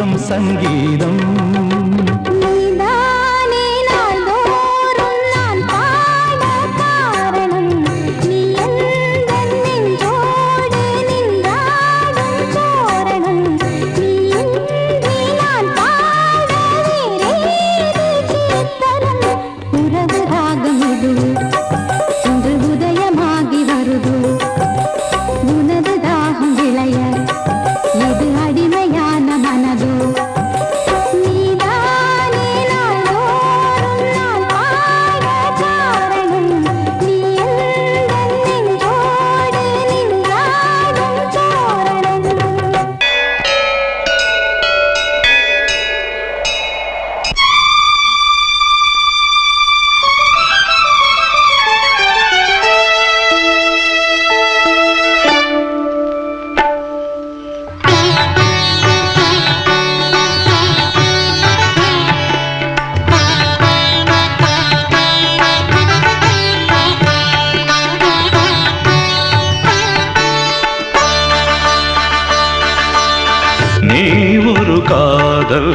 சங்கீதம் சங்கீதம் நீ ஒரு காதல்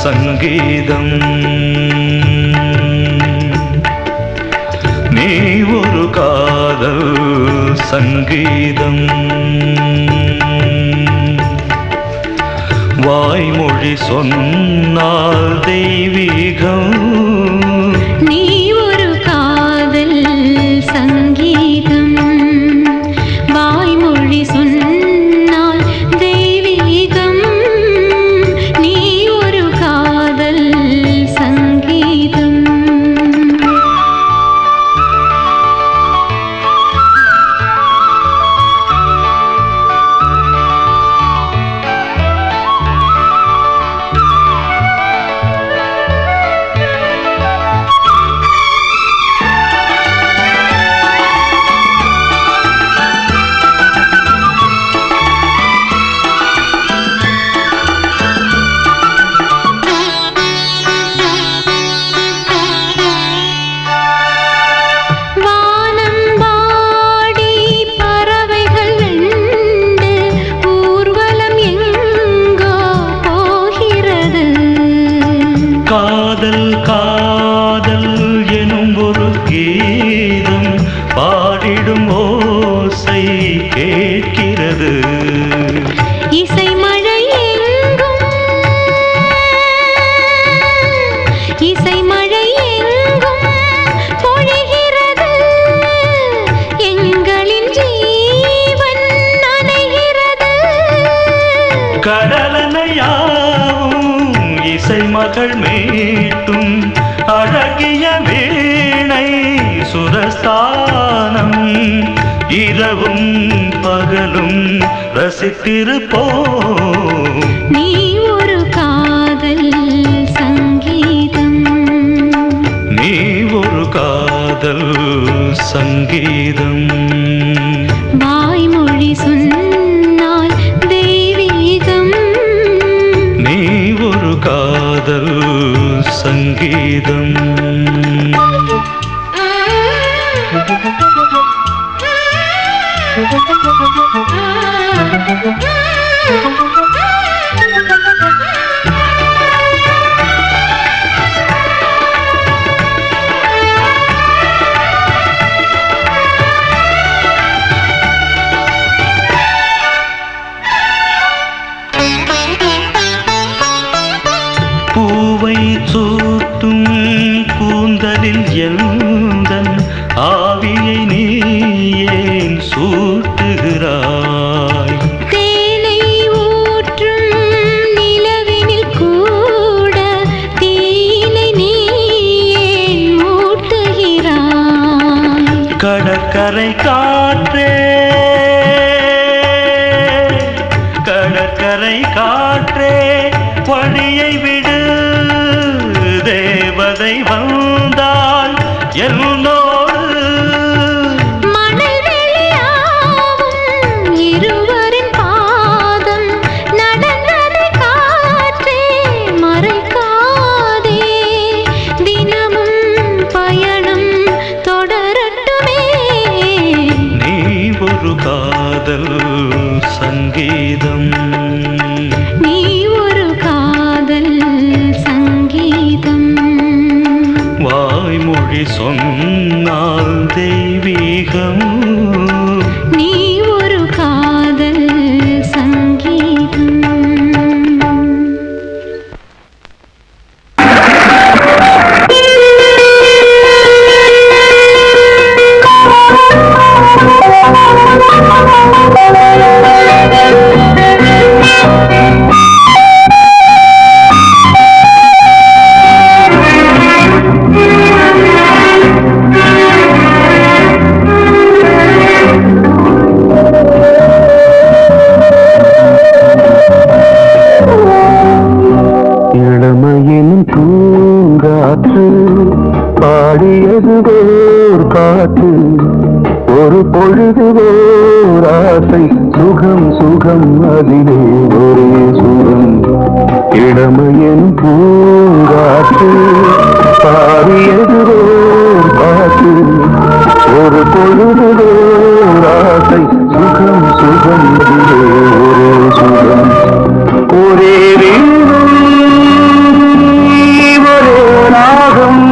சங்கீதம் நீ ஒரு காதல் சங்கீதம் வாய்மொழி சொன்னால் தெய்வீகம் நீ ஒரு காதல் சங்கீதம் வாய்மொழி சொன்னால் தெய்வீகம் நீ ஒரு காதல் சங்கீதம் காதல் காதல் எனும் ஒரு கீதம் பாடிடும் ஓசை கேட்கிறது இசை மழை எங்கும் இசை மழை எங்கும் பொழிகிறது எங்களின் ஜீவன் நனைகிறது கடலனையாவும் இசை மகள் மீட்டும் அழகிய வீணை சுரஸ்தானம் இரவும் பகலும் ரசித்திருப்போம் நீ ஒரு காதல் சங்கீதம் நீ ஒரு காதல் சங்கீதம் வாய்மொழி சொன்னால் தெய்வீகம் நீ ஒரு காதல் சங்கீதம் பூவை சூட்டும் கூந்தலில் எந்தன் ஆவியை நீ ஏன் சூட்டுகிறாய் தேனை ஊற்றும் நிலவினில் கூட தீனை நீ ஏன் மூட்டுகிறாய் கடற்கரை காற்றே கடற்கரை காற்றே பணியை விடு தேவதை வந்தால் என்னோடு மணல் வெளியாகும் இருவரின் பாதம் நடந்ததை காற்றே மறைக்காதே தினமும் பயணம் தொடரட்டுமே நீ ஒரு காதல் சங்கீதம் நீ ஒரு ஒரு பொழுது ஓராசை சுகம் சுகம் அதிலே ஒரே சுகம் இளமையின் பூங்காற்று பாடியது ஓர் பாட்டு ஒரு பொழுது ஓராசை சுகம் சுகம் அதிலே ஒரே சுகம் ஒரே வீடும் ஒரே ராகம்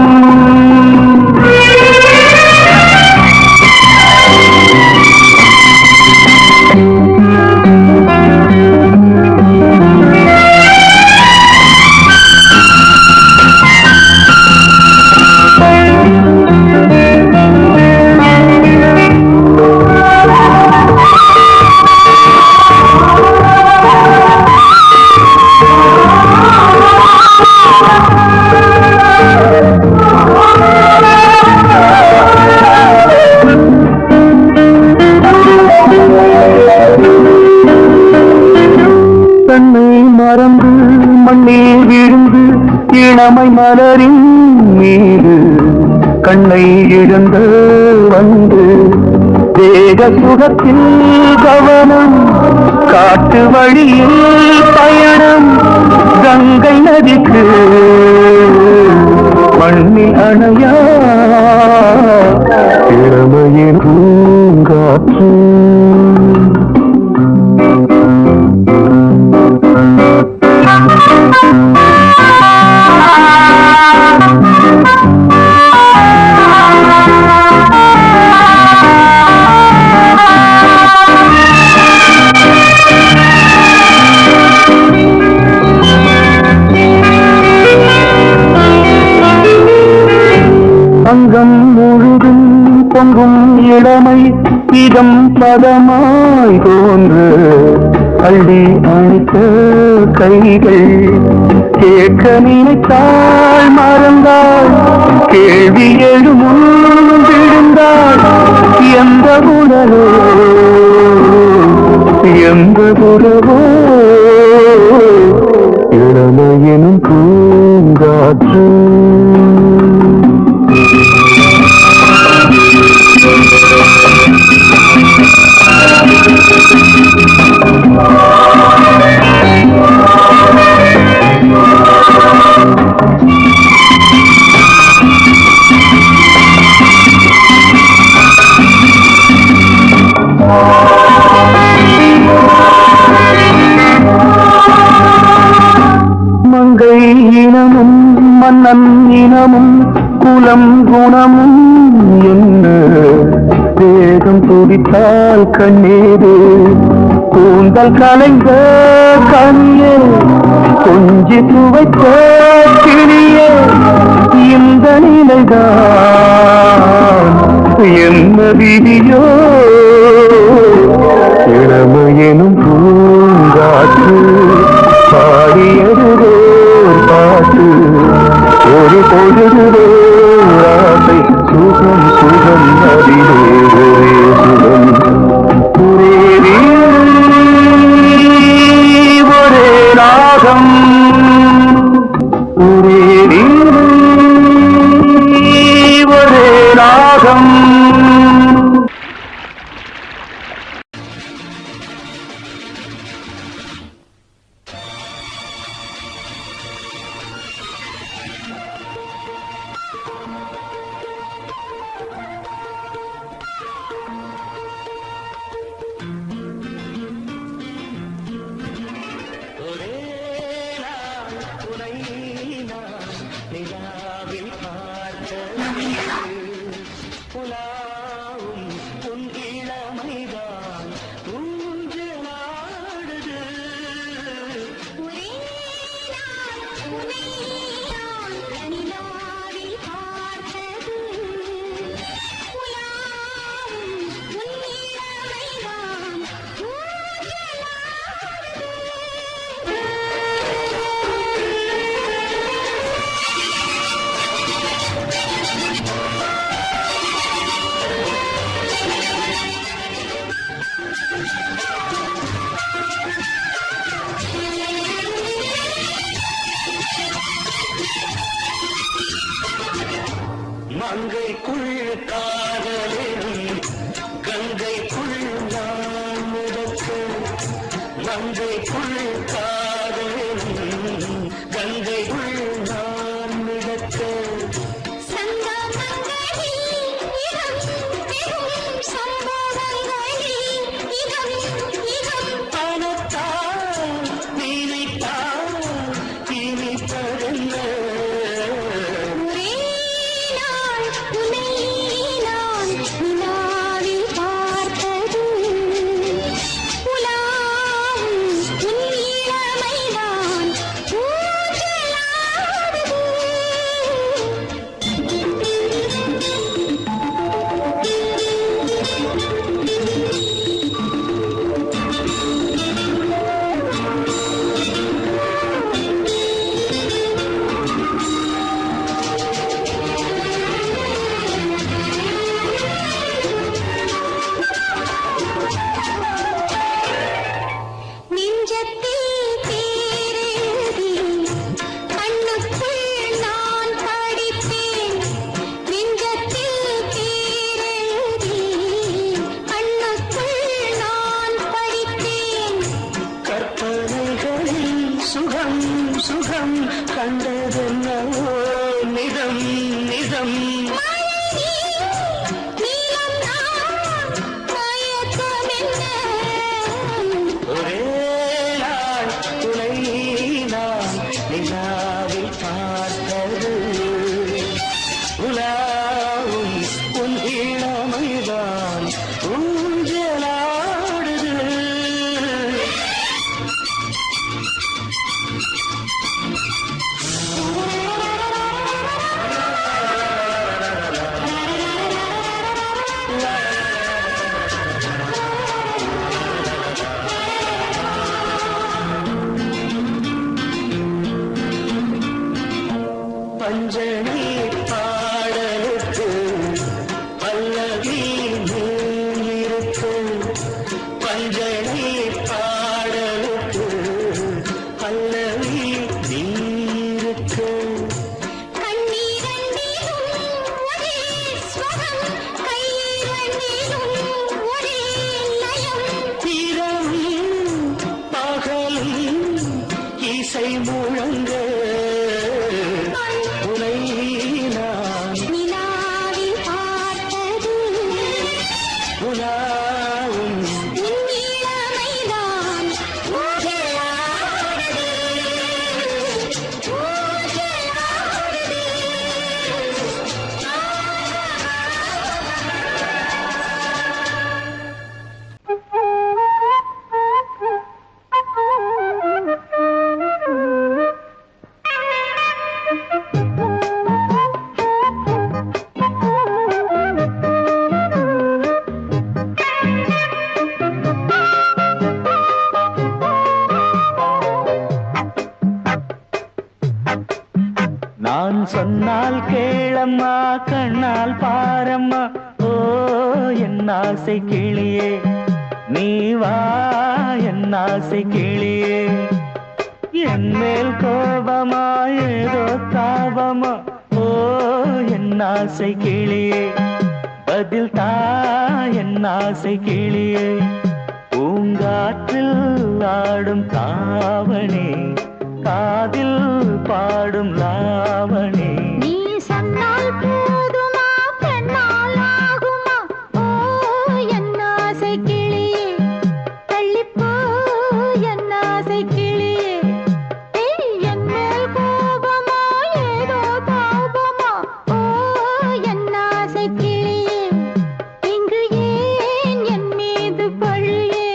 மறந்து மண்ணில் விழுந்து இளமை மலரின் மீது கண்ணை இழந்து வந்து தேக சுகத்தில் கவனம் காட்டு வழியில் பயணம் கங்கை நதிக்கு மண்ணில் அணையா இளமையின் பூங்காற்று அங்கம் முழுதும் பொங்கும் இளமை இதம் பதமாய் தோன்று அள்ளி அணைத்த கைகள் கேட்க நினைத்தாள் மறந்தாள் கேள்வி எழுமுன் விழுந்தாள் எந்த உணரோ எந்த உறவோ இளமையெனும் பூங்காற்று மங்கை இனமும் மன்னன் இனமும் குலம் குணமும் என்ன வேகம் துடித்தால் கண்ணீரு கூந்தல் கலைந்த கனியே கொஞ்சி துவைத்த கிளியே இந்த நிலைதான் என்ன விதியோ இளமையெனும் பூங்காற்று பாடியது பாட்டு ஒரு பொழுது ஆசை சுகம் சுகம் அதிலே ஒரே சுகம் ஒரே ஒரே ராகம் ஒரே ஒரே ராகம் ஒரே நாள் துணை நான் சுகம் கண்டதென்னவோ நிதம் நிதம் ஒரே நாள் துணை நான் நிலாவில் பார்த்தது உலாவும் உன் இளமைதான் ஊஞ்சலாடுது பஞ்சனி பாடலுக்கு பல்லவி இருக்கு பஞ்சனி பாடலுக்கு பல்லவி இருக்கு இரவும் பகலும் இசை முழங்க உனை நான் உலாவும் நான் சொன்னால் கேளம்மா கண்ணால் பாரம்மா ஓ என் ஆசை கிளியே நீ வா என் ஆசை கிளியே என் மேல் கோபமா ஏதோ தாபமா ஓ என் ஆசை கிளியே பதில் தா என் ஆசை கிளியே பூங்காற்றில் ஆடும் தாவணி காதில் பாடும் லாவணி நீ சொன்னால் போதுமா பெண்ணால் ஆகுமா ஓ என் ஆசை கிளியே தள்ளிப்போ என் ஆசை கிளியே என் மேல் கோபமா ஏதோ தாபமா ஓ என் ஆசை கிளியே இங்கு ஏன் என் மீது பழியே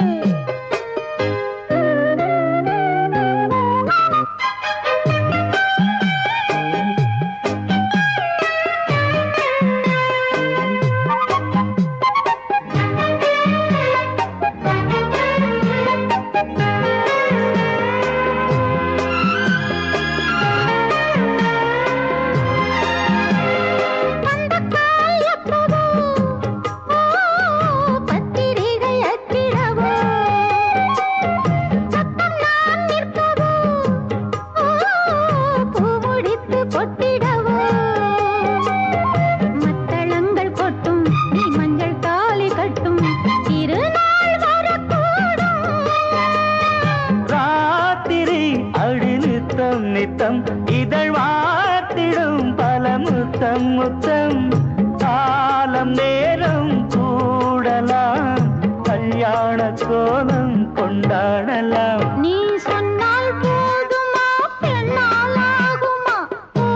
நித்தம் இதழ் வாத்திடும் பல முத்தம் முத்தம் காலம் நேரம் கூடலாம் கல்யாண கோலம் கொண்டாடலாம் நீ சொன்னால் போதுமா பெண்ணால் ஆகுமா ஓ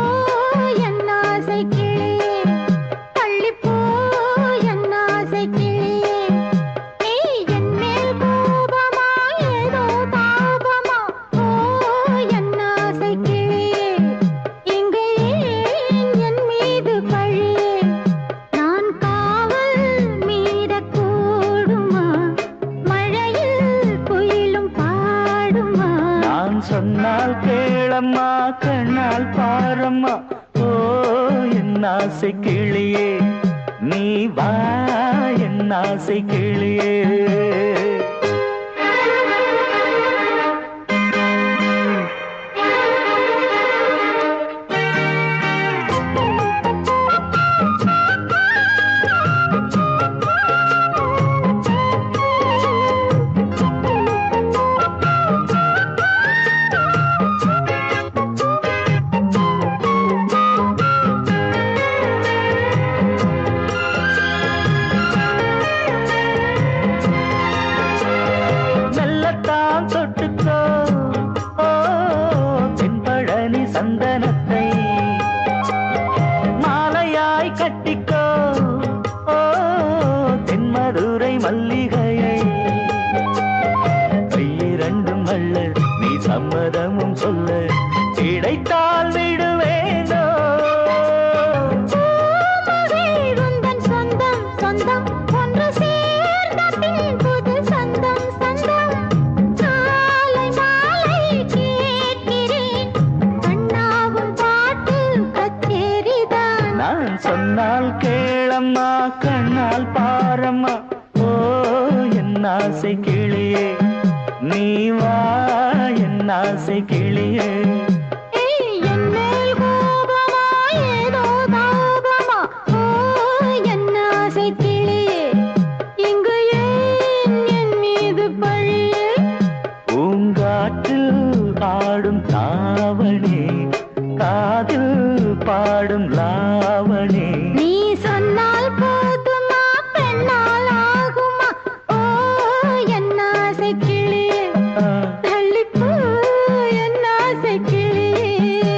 என் ஆசை கிளியே தள்ளிப்போ என் ஆசை கிளியே நீ என் மேல் கோபமா ஏதோ தாபமா ஓ என் ஆசை கிளியே இங்கே என் மீது பழியே நான் காவல் மீறக்கூடுமா மழையில் குயிலும் பாடுமா நான் சொன்னால் கேளம்மா கண்ணால் பாரம்மா ஓ என் ஆசை கிளியே நீ வா என் ஆசை கிளியே நினைத்தால் விடுவேனோ உந்தன் சொந்தம் சொந்தம் ஒன்று சேர்ந்த பின் புது சொந்தம் சொந்தம் காலை மாலை கேட்கிறேன் அண்ணாவும் பாட்டு கச்சேரிதான் நான் சொன்னால் கேளம்மா கண்ணால் பாரம்மா ஓ என் ஆசை கிளியே நீ வா என் ஆசை கிளியே என் மேல் கோபமா ஏதோ தாபமா ஓ என் ஆசை கிளியே இங்கு ஏன் என் மீது பழியே பூங்காற்றில் ஆடும் தாவணி காதில் பாடும் லாவணி நீ சொன்னால் போதுமா பெண்ணால் ஆகுமா ஓ என் ஆசை கிளியே தள்ளிப்போ என் ஆசை கிளியே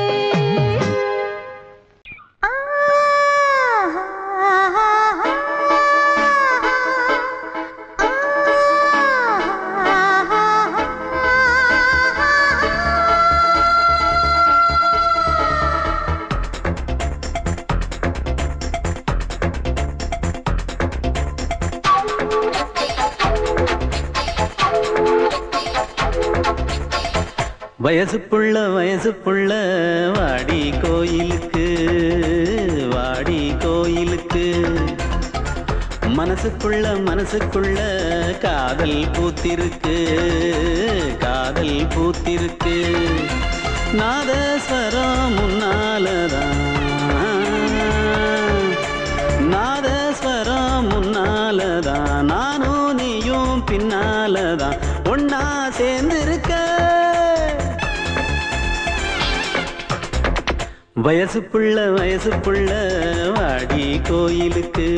வயசு புள்ள வாடி கோயிலுக்கு மனசுக்குள்ள காதல் பூத்திருக்கு நாதஸ்வரம் முன்னாலதான் நானும் நீயும் பின்னாலதான் ஒன்னா சேர்ந்திருக்க வயசு புள்ள வாடி கோயிலுக்கு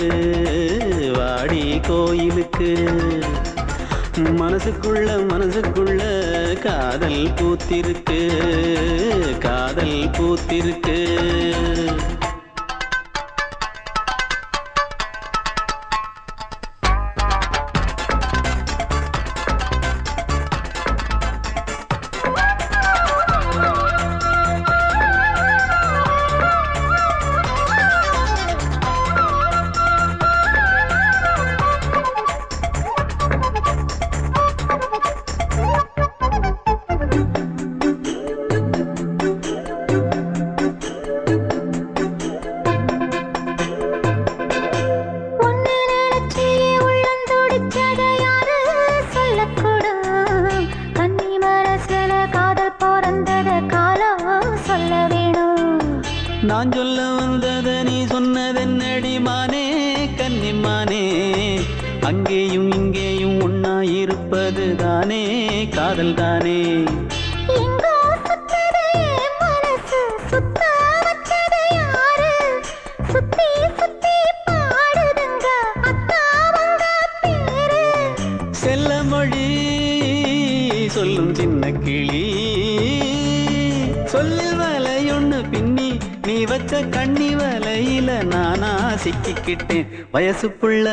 மனசுக்குள்ள காதல் பூத்திருக்கு நான் சொல்ல வந்தத நீ சொன்னதென்னடி மானே கன்னிமானே அங்கேயும் இங்கேயும் ஒன்னா இருப்பது தானே காதல் தானே செல்ல மொழி சொல்லும் சின்ன கிளி சொல்லில் வலையொன்னு பின்னி நீ வச்ச கண்ணி வலையில நானா சிக்கிக்கிட்டேன் வயசு புள்ள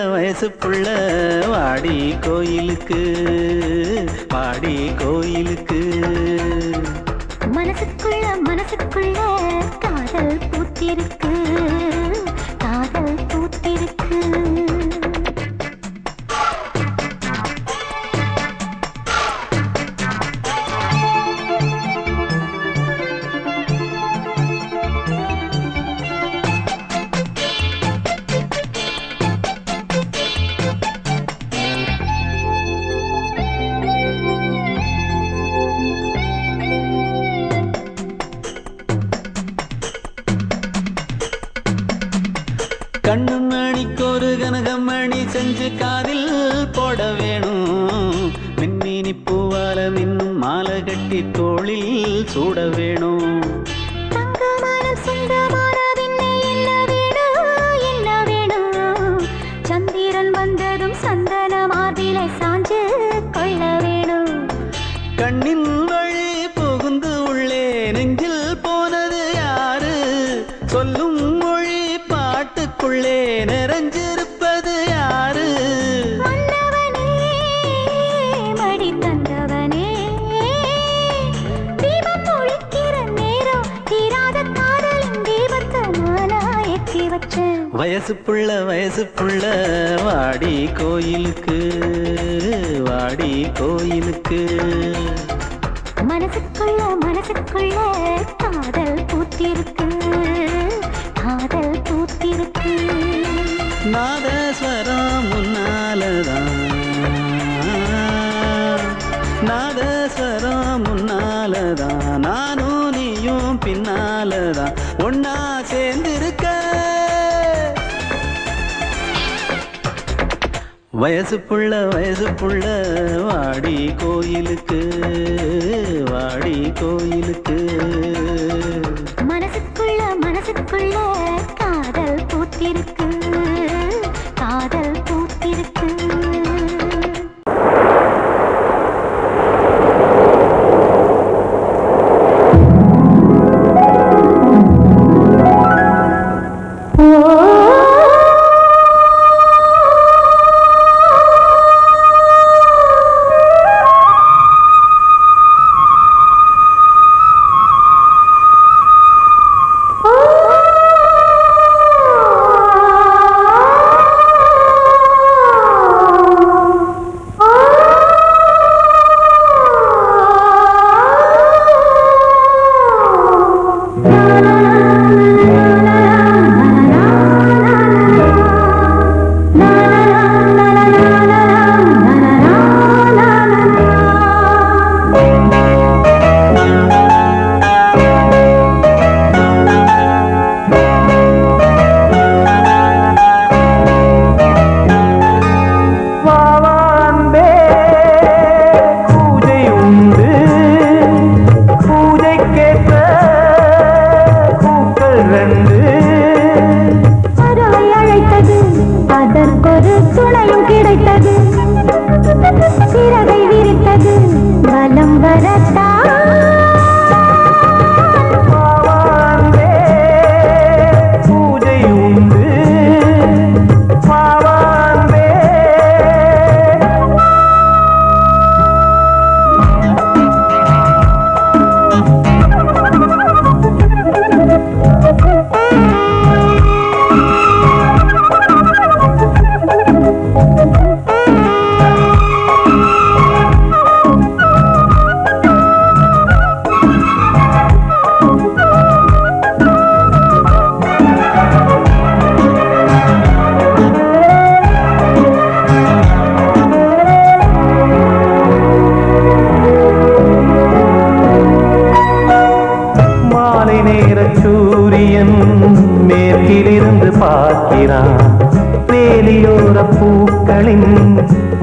வாடி கோயிலுக்கு மனசுக்குள்ள காதல் பூத்திருக்கு கண்ணு மணிக்கு ஒரு கனகமணி செஞ்சு காதில் போட வேணும் மின்மினி பூவால மின்னும் மாலை கட்டி தோளில் சூட வேணும் சந்திரன் வந்ததும் சந்தன மார்பிலை சாஞ்சு கொள்ள வேணும் கண்ணின் வழி புகுந்து உள்ளே நெஞ்சில் போனது யாரு சொல்லும் மொழி பாட்டுக்குள்ளே நிறைஞ்சிருப்பது யாரு மன்னவனே மடி தந்தவனே தீபம் ஒழிக்கிற நேரம் வயசு புள்ள வாடி கோயிலுக்கு வாடி கோயிலுக்கு. மனசுக்குள்ள காதல் பூத்திருக்கு காதல் பூத்திருக்கு. நாதஸ்வரம் முன்னாலதான் நாதஸ்வரம் முன்னாலதான் நானும் நீயும் பின்னாலதான் ஒன்னா சேர்ந்திருக்க. வயசு புள்ள வாடி கோயிலுக்கு வாடி கோயிலுக்கு. மனசுக்குள்ள காதல் பூத்திருக்கு காதல் பூத்திருக்கு.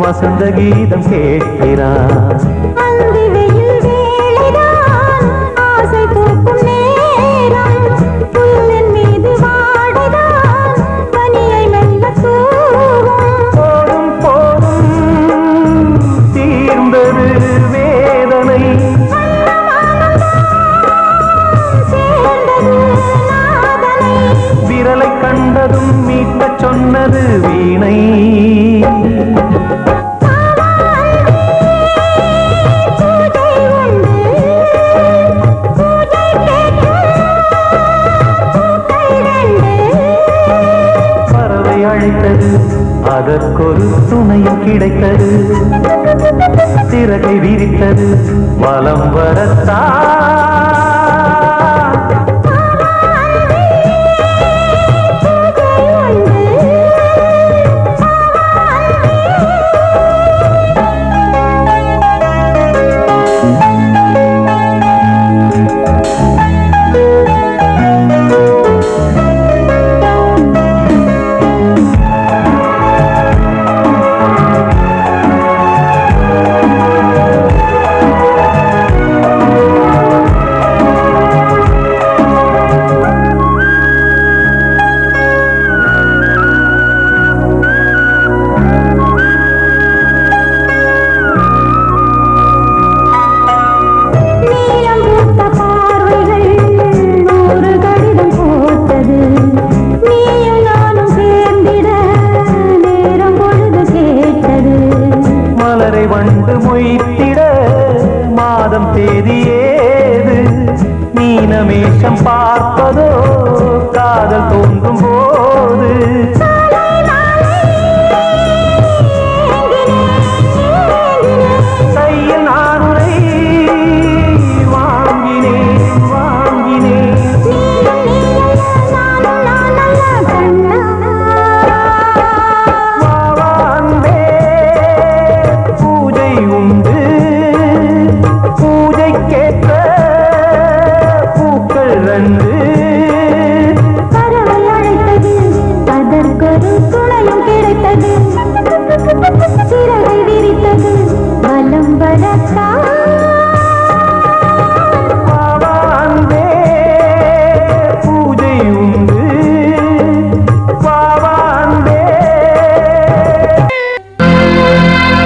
வசந்த கீதம் கேட்கிறான். போதும் போதும் தீர்ந்தது வேதனை, விரலை கண்டதும் மீட்கச் சொன்னது வீணை. அதற்கொரு துணையும் கிடைத்தது, சிறகை விரித்தது வலம் வரத்தான். வண்டு மொய்த்திட மாதம் தேதியேது, மீனமேஷம் பார்ப்பதோ காதல் தோன்றும் போது. கையில் நானுரை வாங்கினேன் வாங்கினேன். வாவாந்தே பூஜை உண்டு, பூஜைக்கேற்ற பூக்கள் ரெண்டு. பறவை அழைத்தது, அதற்கொரு துணையும் கிடைத்தது. சிறகை விரித்தது, வலம் வரத்தான். வாவாந்தே பூஜை உண்டு, வாவாந்தே.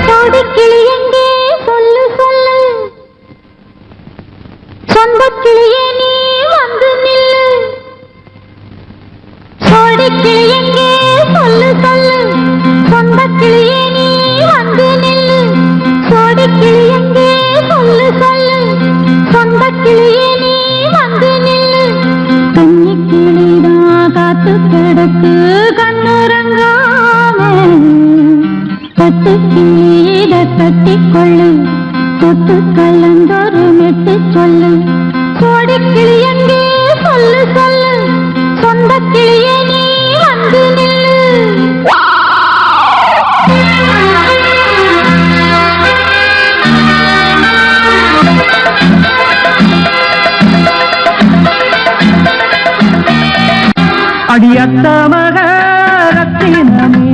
கோடிக்கிளி எங்கே சொல்லு சொல்லு, சொந்தக் கிளியே நீ வந்து நில்லு. கோடிக்கிளி எங்கே சொல்லு சொல்லு, சொந்தக் கிளியே நீ வந்து நில்லு. கோடிக்கிளி எங்கே சொல்லு சொல்லு, சொந்தக் கிளியே நீ வந்து நில்லு. கன்னிக் கிளிதான் காத்து கிடக்கு கண்ணுறங்காம, கட்டுக்கிளீட கட்டிக்கொள்ளு, தொட்டு கலந்தொரு மெட்டு சொல்லு. கோடிக்கிளி எங்கே சொல்லு சொல்லு, சொந்தக் கிளியே நீ வந்து நில்லு. அடியத்த மக ரத்தினமே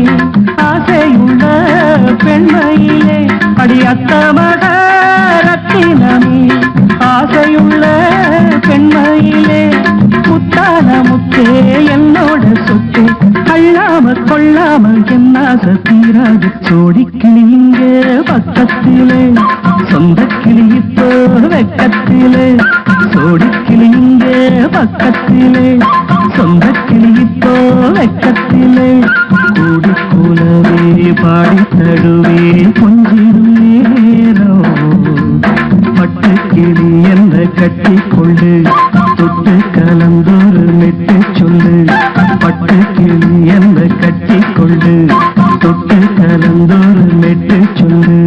ஆசையுள்ள பெண்மையிலே, அடியத்த மக ரத்தினமே ஆசையுள்ள பெண்மையிலே, முத்தான முத்தே என்னோட சொத்து, அள்ளாம கொள்ளாம என்ன தீராது. சோடிக்கிளி இங்க பக்கத்திலே, சொந்த கிளி இப்போ வெக்கத்திலே. சோடிக்கிளி இங்க பக்கத்திலே, சொந்த கிளி இப்போ வெக்கத்திலே. கூடி கூலவே பாடி தடுவே கொஞ்சிடும் நேரம், பட்டு கிளி என்ன கட்டி கொண்டு, தொட்டு கலந்தொரு மெட்டு சொல்லு. பட்டு கிளி என்ன கட்டி கொண்டு, தொட்டு கலந்தொரு மெட்டு சொல்லு.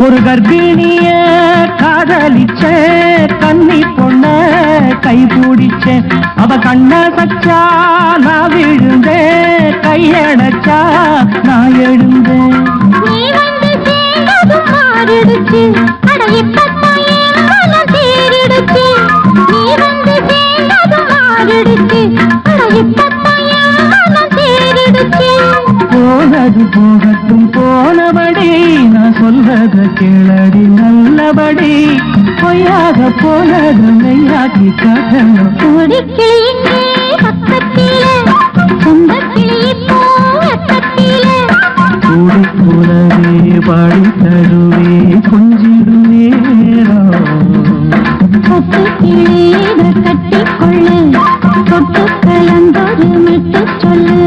ஒரு கர்ப்பிணிய காதலிச்ச கண்ணி பொண்ண கை பிடிச்ச, அவ கண்ண சச்சா நான் விழுந்தேன், கையடைச்சா நான் எழுந்தேன். நீ வந்து சேர்ந்ததும் மாறிடுச்சு, அட இப்பத்தான் என் மனம் தேறிடுச்சு. நீ வந்து சேர்ந்ததும் மாறிடுச்சு, அட இப்பத்தான் என் மனம் தேறிடுச்சு. போனது போகட்டும் போனபடி, நான் சொல்றத கேளடி நல்லபடி. பொய்யாக போனது மெய்யாக்கி காட்டணும். கோடிக்கிளி இங்கே பக்கத்திலே, சொந்தக் கிளி இப்போ வெக்கத்திலே. கூடி கூடவே பாடி தருவே கொஞ்சிடும் நேரம், தொட்டு கிளீட கட்டிக்கொள்ளு, தொட்டு கலந்தொரு மெட்டு சொல்லு.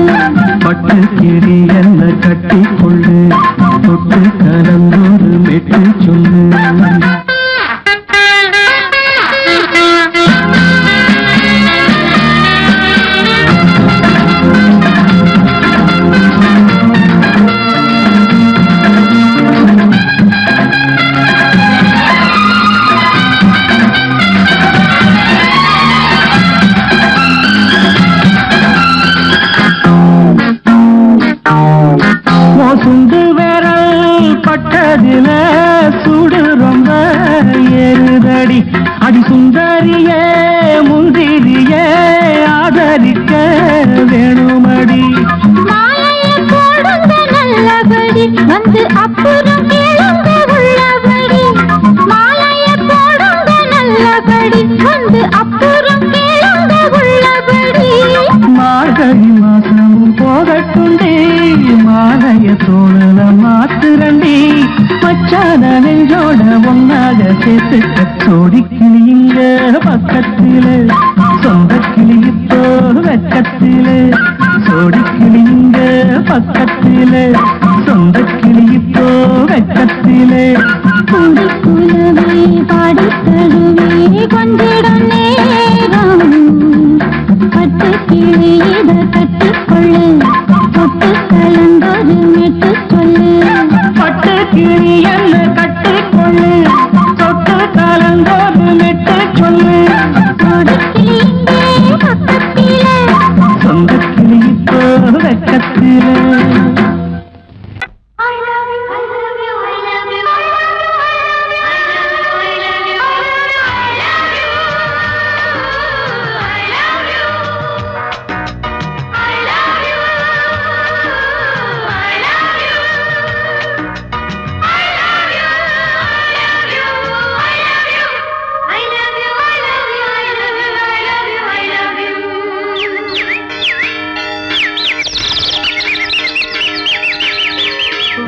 பட்டு கிளி என்ன கட்டி கொள்ளு, தொட்டு கலந்தொரு மெட்டு சொல்லு. மாலைய தோணுல மாத்துரண்டி மச்சான நெஞ்சோட ஒன்னாக சேர்த்துக்க சோடி கிளியுங்க பக்கத்தில சொந்த கிளி இப்போ வெக்கத்தில சோடி கிளியுங்க பக்கத்தில சொந்த கிளி இப்போ வெக்கத்தில கூடி குலவே பாடி தழுவே கொஞ்சிடம் நேரம் பட்டு கிளி இத கட்டிக்கொள்ளு தொட்டு கலந்தொரு மெட்டு சொல்லு பட்டு கிளி என்ன கட்டிக்கொள்ளு தொட்டு கலந்தோடு மெட்டு சொல்லு சோடி கிளி இங்கே பக்கத்திலே சொந்த கிளி இப்போ வெக்கத்தில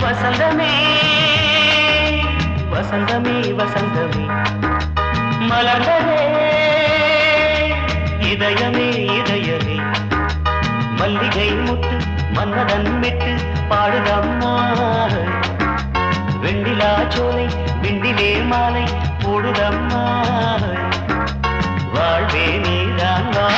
வசந்தமே வசந்தமே வசந்தமே மலர்ந்ததே இதயமே இதயமே மல்லிகை முட்டு மன்னதன் விட்டு பாடுதம்மா வெண்ணிலா சோலை விண்டிலே மாலை போடுதம்மா வாழ்வே நீதான் வா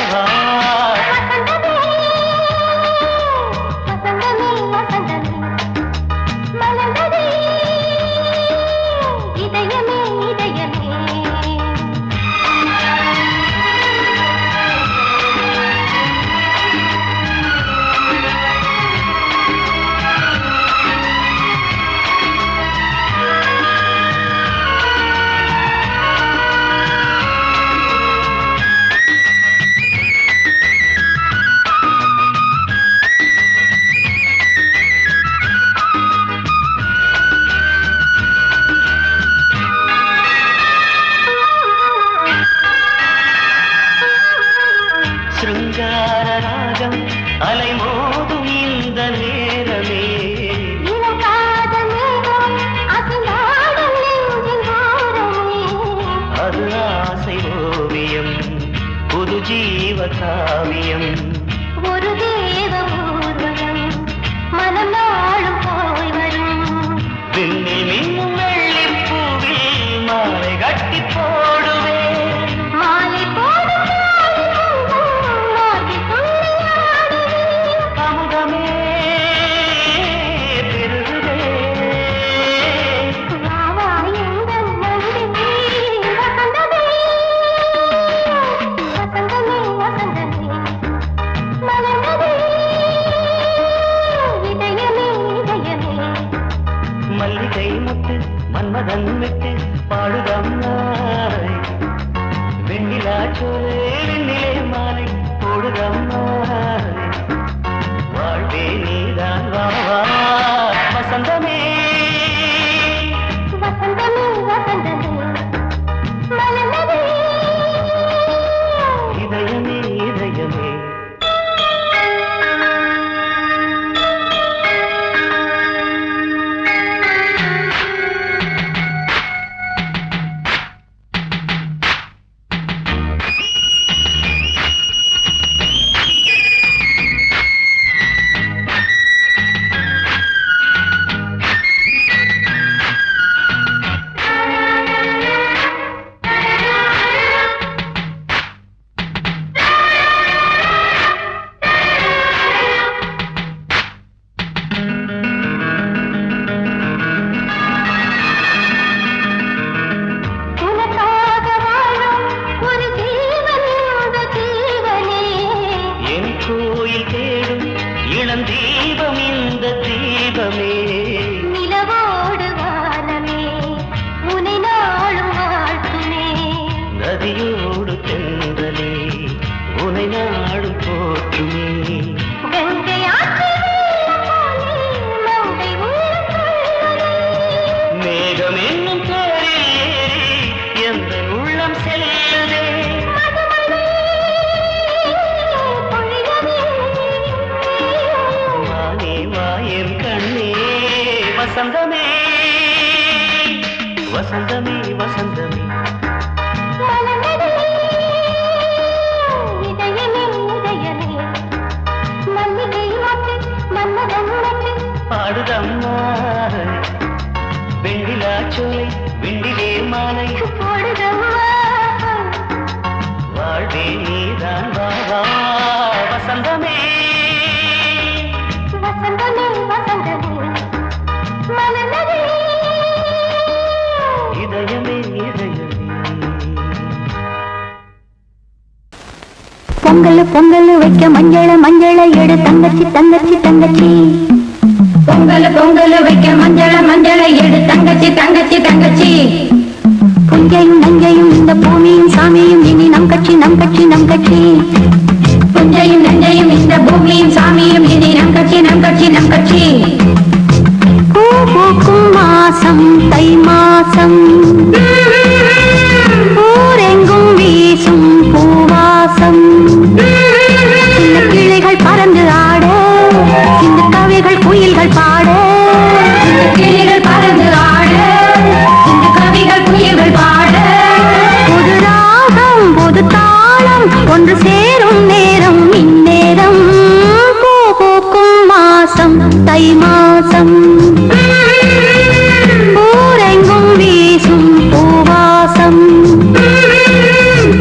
சிருங்கார ராகம் அலைமோதும் இந்த நேரமே அது ஆசை ஓவியம் புது ஜீவ காவியம் ஒரு தேவ ஊர்வலம் மனம் நாளும் போய் வரும் விண்ணில் மின்னும் வெள்ளி பூவில் மாலை கட்டி போடுவேன் மாலை போடும் அமுதமே பெருகுதே மல்லிகை முட்டு மன்மதன் விட்டு பாடுதம்மாய் வெண்ணிலா சோலை வெண்ணிலே மாலை போடுதம்மாய் வாழ்வே நீதான் வா வசந்தமே இதயமே இதயமே தீபம் இந்த தீபமே நிலவோடு வானமே உனை நாளும் வாழ்த்துமே நதியோடு தென்றலே உனை நாடும் போற்றுமே கங்கை ஆற்று வெள்ளம் போலே மங்கை உள்ளம் கொள்ளுதே. மேகம் என்னும் தேரில் ஏறி எந்த உள்ளம் செல்லுதே மதுமழை பொழியவே. வானே வாயன் கண் பொங்கல் பொங்கல் வைக்க மஞ்சள மஞ்சள எடு தங்கச்சி தங்கச்சி தங்கச்சி. பொங்கல் பொங்கல் வைக்க மஞ்சள மஞ்சள எடு தங்கச்சி தங்கச்சி தங்கச்சி. புஞ்சையும் நஞ்சையும் இந்த பூமியும் சாமியும் இனி நம் கட்சி நம் கட்சி நம் கட்சி. புஞ்சையும் நஞ்சையும் இந்த பூமியும் சாமியும் இனி நம் கட்சி நம் கட்சி நம் கட்சி. பூ பூக்கும் மாசம் தை மாசம் ஊரெங்கும் வீசும் பூவாசம். சின்ன கிளைகள் பறந்து ஆட இந்த கவிகள் குயில்கள் பாட. கிளைகள் பறந்து ஆட இந்த கவிகள் குயில்கள் பாட. புது ராகம் புது தாளம் ஒன்று சேரும் நேரம் இந்நேரம். பூ பூக்கும் மாசம் தை மாசம் ஊரெங்கும் வீசும் பூவாசம்.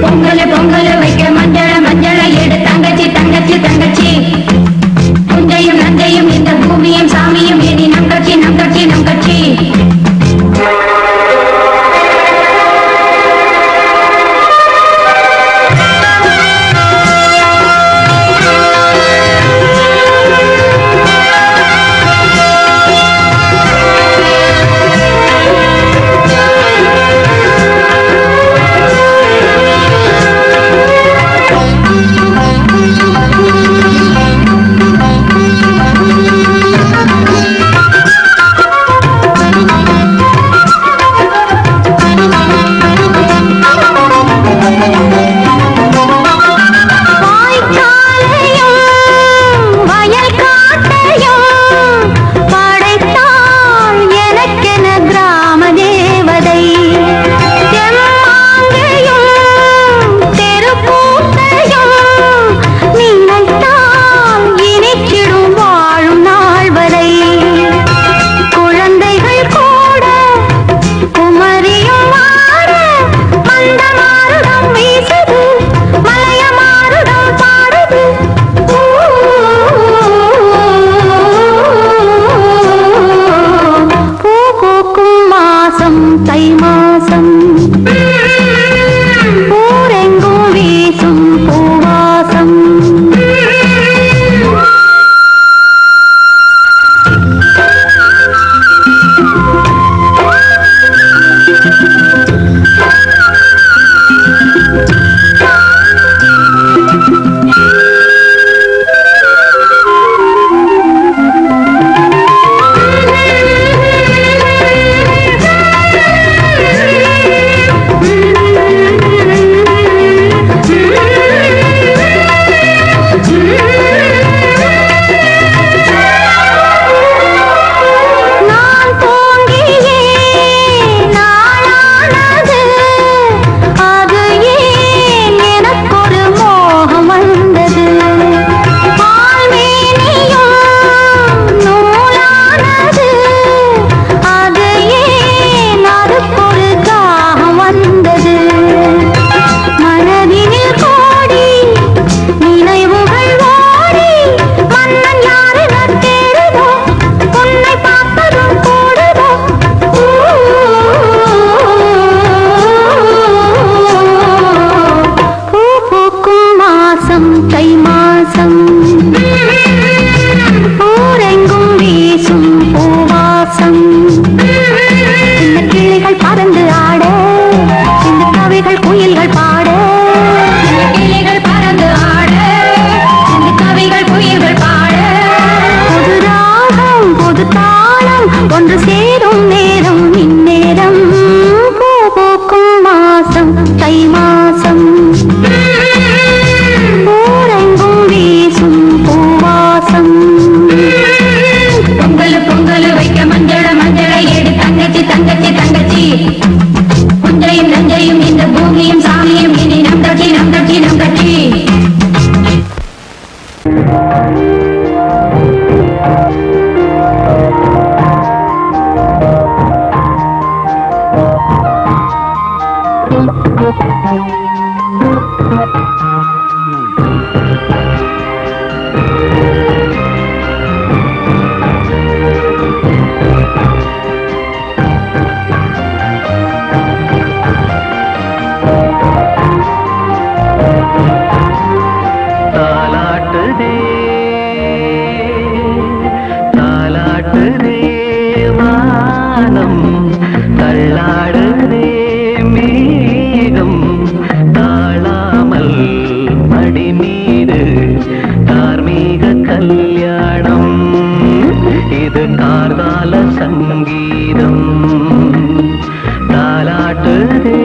பொங்கல் பொங்கல் வைக்க மஞ்சள மஞ்சள எடு தங்கச்சி தங்கச்சி தங்கச்சி. புஞ்சையும் நஞ்சையும் இந்த பூமியும் சாமியும் இனி நம் கட்சி நம் கட்சி நம் கட்சி. தை மாசம் ஊரெங்கும் வீசும் தாலாட்டுதே தாலாட்டுதே வானம் தள்ளாடுதே மேகம் தாழாமல் மடி மீது தார்மீக கல்யாணம் இது கார்கால சங்கீதம் தாலாட்டுதே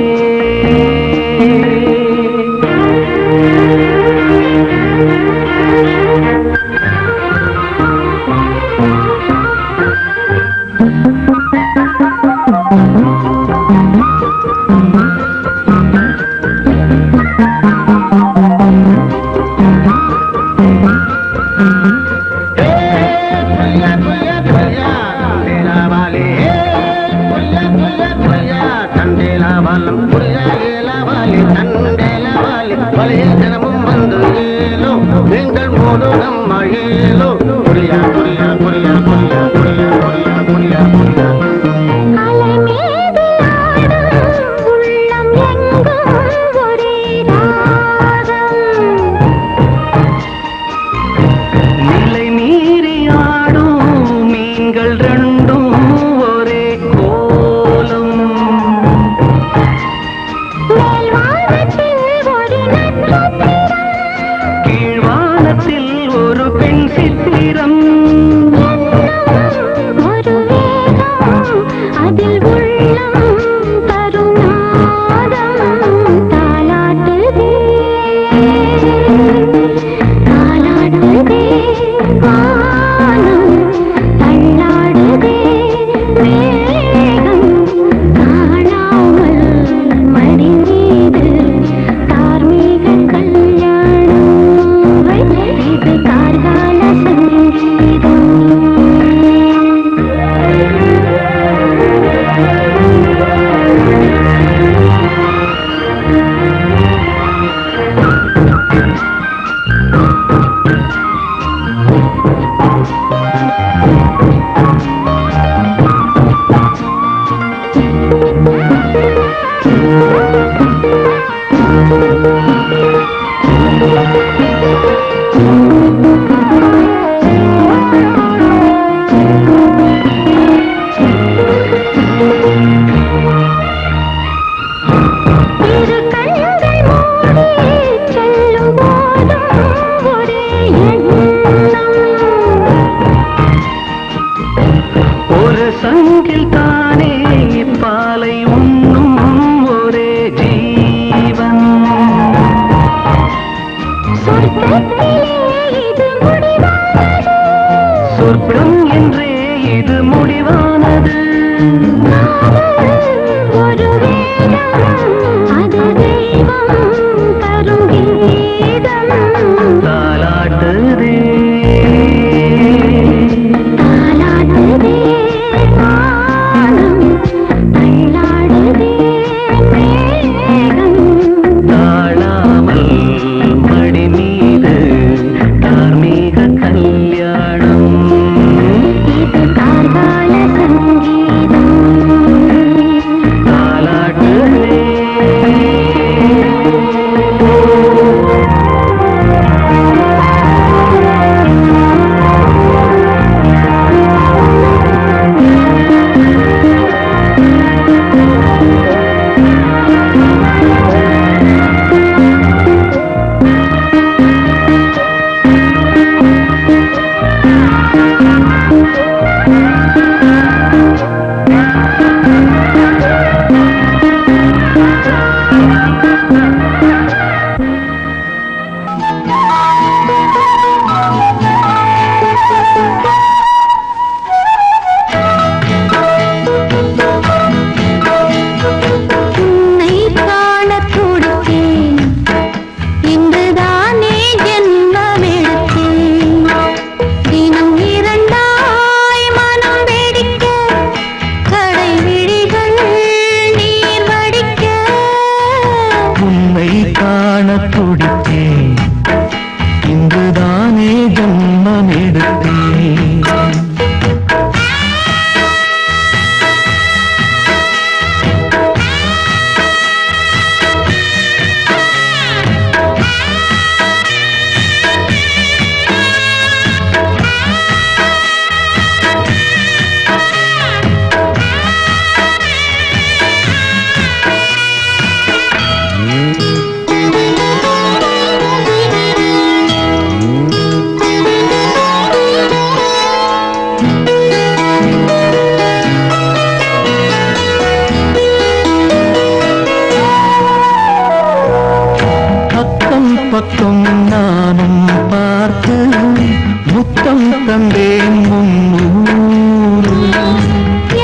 தந்தேன் முன்னூறு.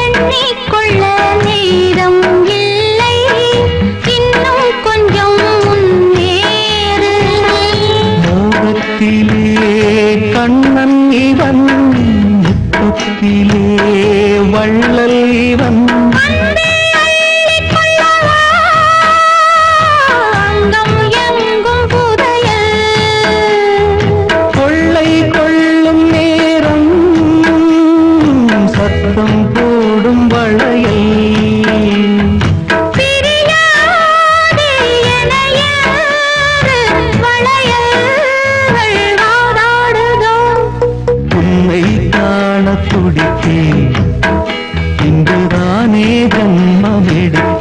எண்ணிக்கொள்ள நேரம் இல்லை, இன்னும் கொஞ்சம் முன்னேறு. மோகத்திலே கண்ணன் இவன், முத்தத்திலே வள்ளல் இவன். அன்பே அள்ளிக் கொள்ளவா, அங்கம் எங்கும் புதையல். கொள்ளை கொள்ளும் நேரம் சத்தம் போடும் வளையல். பிரியாதே என யாரு வளையல்கள் வாதாடுதோ. உன்னை காண துடித்தேன், இங்குதானே ஜன்மம் எடுத்தேன்.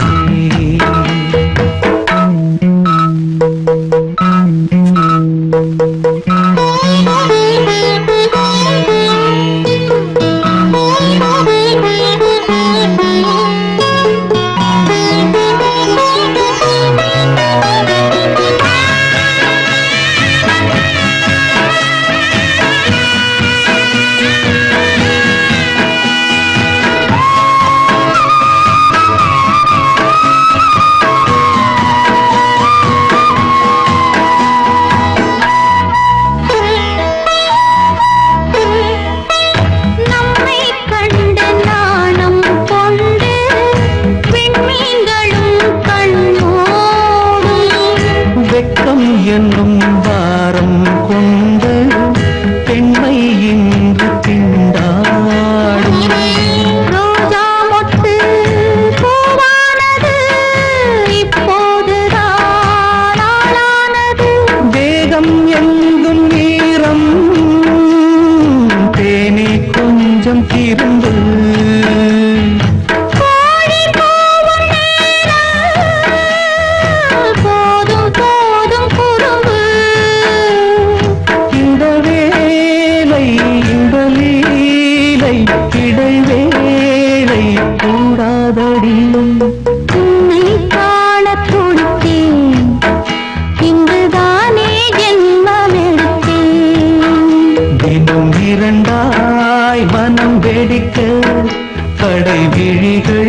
நம்மை கண்டு நாணம் கொண்டு விண்மீன்களும் கண்ணோடும். வெட்கம் என்னும் வாரம் கொண்டு பெண்மை இன்று திண்டாடும். ரோஜா மொட்டு பூவானது இப்போதுதான் ஆளானது. வேகம் எங்கும் நீரம், தேனே கொஞ்சம் திருந்து. கோழி கூவும் நேரம் போதும் போதும் குறும்பு. இந்த வேலை இந்த லீலை இடைவேளை கூடாதடி. உன்னை காண துடித்தேன், இங்குதானே ஜென்மமெடுத்தேன். தினம் இரண்டாய் மனம் வெடிக்க கடை விழிகள்